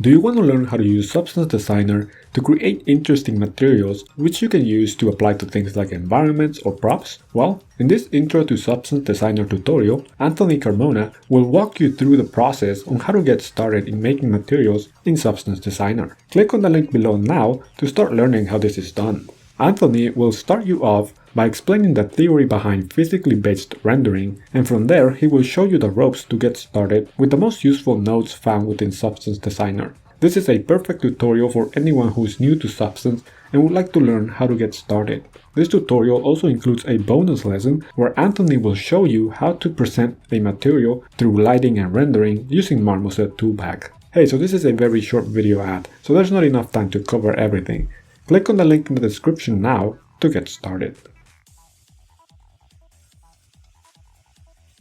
Do you want to learn how to use Substance Designer to create interesting materials which you can use to apply to things like environments or props? Well, in this Intro to Substance Designer tutorial, Anthony Carmona will walk you through the process on how to get started in making materials in Substance Designer. Click on the link below now to start learning how this is done. Anthony will start you off by explaining the theory behind physically based rendering, and from there he will show you the ropes to get started with the most useful nodes found within Substance Designer. This is a perfect tutorial for anyone who is new to Substance and would like to learn how to get started. This tutorial also includes a bonus lesson where Anthony will show you how to present a material through lighting and rendering using Marmoset Toolbag. Hey, so this is a very short video ad, so there's not enough time to cover everything. Click on the link in the description now to get started.